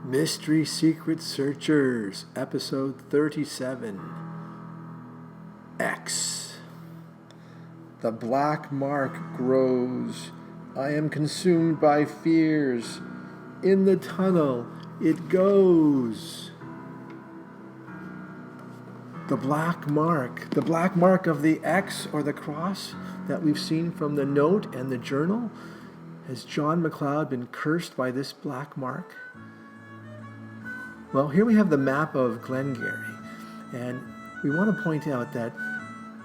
Mystery Secret Searchers, Episode 37. X. The black mark grows. I am consumed by fears. In the tunnel it goes. The black mark of the X or the cross that we've seen from the note and the journal. Has John McLeod been cursed by this black mark? Well, here we have the map of Glengarry, and we want to point out that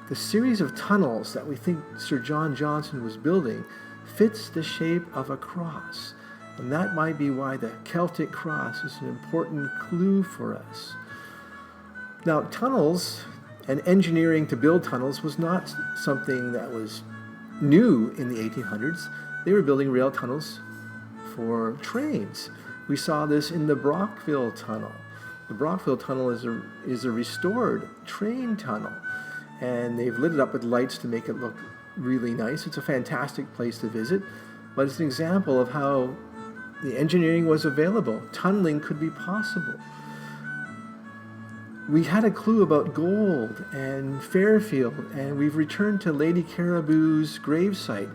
the series of tunnels that we think Sir John Johnson was building fits the shape of a cross, and that might be why the Celtic cross is an important clue for us. Now, tunnels and engineering to build tunnels was not something that was new in the 1800s. They were building rail tunnels for trains. We saw this in the Brockville Tunnel. The Brockville Tunnel is a restored train tunnel, and they've lit it up with lights to make it look really nice. It's a fantastic place to visit, but it's an example of how the engineering was available. Tunneling could be possible. We had a clue about gold and Fairfield, and we've returned to Lady Caribou's gravesite.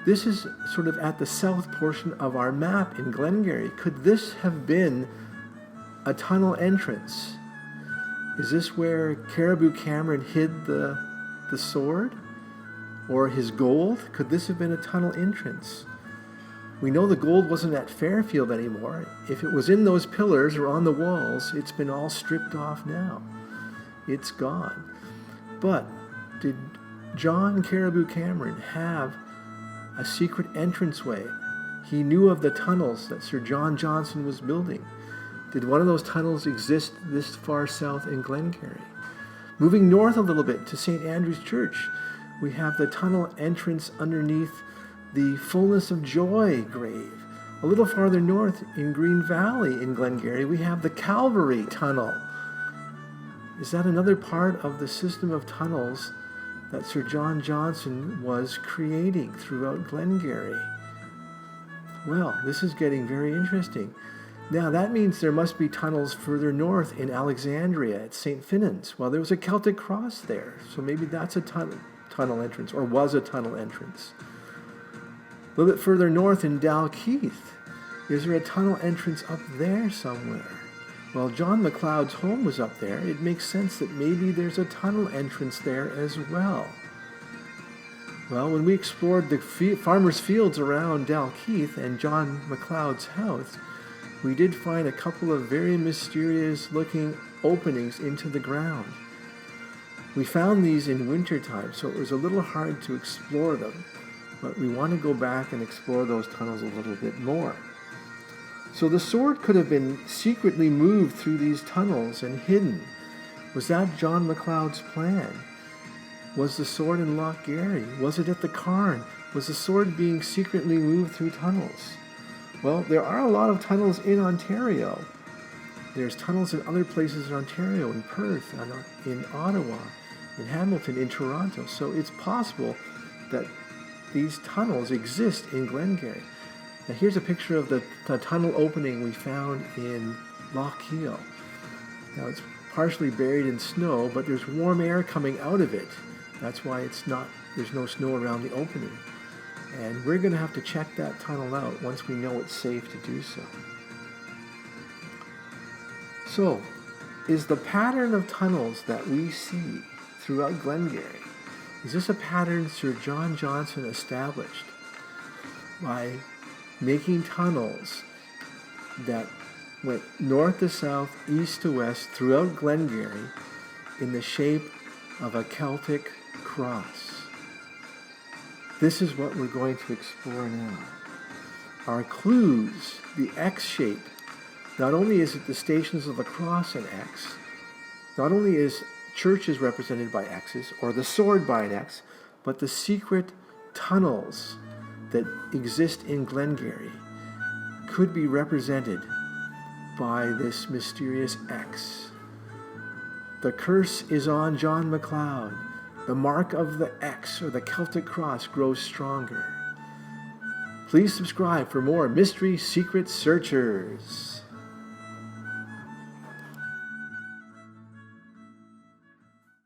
This is sort of at the south portion of our map in Glengarry. Could this have been a tunnel entrance? Is this where Caribou Cameron hid the sword? Or his gold? Could this have been a tunnel entrance? We know the gold wasn't at Fairfield anymore. If it was in those pillars or on the walls, it's been all stripped off now. It's gone. But did John Caribou Cameron have a secret entranceway? He knew of the tunnels that Sir John Johnson was building. Did one of those tunnels exist this far south in Glengarry? Moving north a little bit to St. Andrew's Church, we have the tunnel entrance underneath the Fullness of Joy grave. A little farther north in Green Valley in Glengarry, we have the Calvary Tunnel. Is that another part of the system of tunnels that Sir John Johnson was creating throughout Glengarry? Well, this is getting very interesting. Now, that means there must be tunnels further north in Alexandria at St. Finans. Well, there was a Celtic cross there, so maybe that's a tunnel entrance, or was a tunnel entrance. A little bit further north in Dalkeith, is there a tunnel entrance up there somewhere? Well, John McLeod's home was up there. It makes sense that maybe there's a tunnel entrance there as well. Well, when we explored the farmers' fields around Dalkeith and John McLeod's house, we did find a couple of very mysterious-looking openings into the ground. We found these in wintertime, so it was a little hard to explore them, but we want to go back and explore those tunnels a little bit more. So the sword could have been secretly moved through these tunnels and hidden. Was that John McLeod's plan? Was the sword in Lochgarry? Was it at the Carn? Was the sword being secretly moved through tunnels? Well, there are a lot of tunnels in Ontario. There's tunnels in other places in Ontario, in Perth, in Ottawa, in Hamilton, in Toronto. So it's possible that these tunnels exist in Glengarry. Now here's a picture of the tunnel opening we found in Lochiel. Now it's partially buried in snow, but there's warm air coming out of it. That's why there's no snow around the opening. And we're going to have to check that tunnel out once we know it's safe to do so. So, is the pattern of tunnels that we see throughout Glengarry, is this a pattern Sir John Johnson established by making tunnels that went north to south, east to west throughout Glengarry in the shape of a Celtic cross? This is what we're going to explore now. Our clues, the X shape. Not only is it the Stations of the Cross in X, not only is churches represented by X's, or the sword by an X, but the secret tunnels that exist in Glengarry could be represented by this mysterious X. The curse is on John McLeod. The mark of the X, or the Celtic cross, grows stronger. Please subscribe for more Mystery Secret Searchers.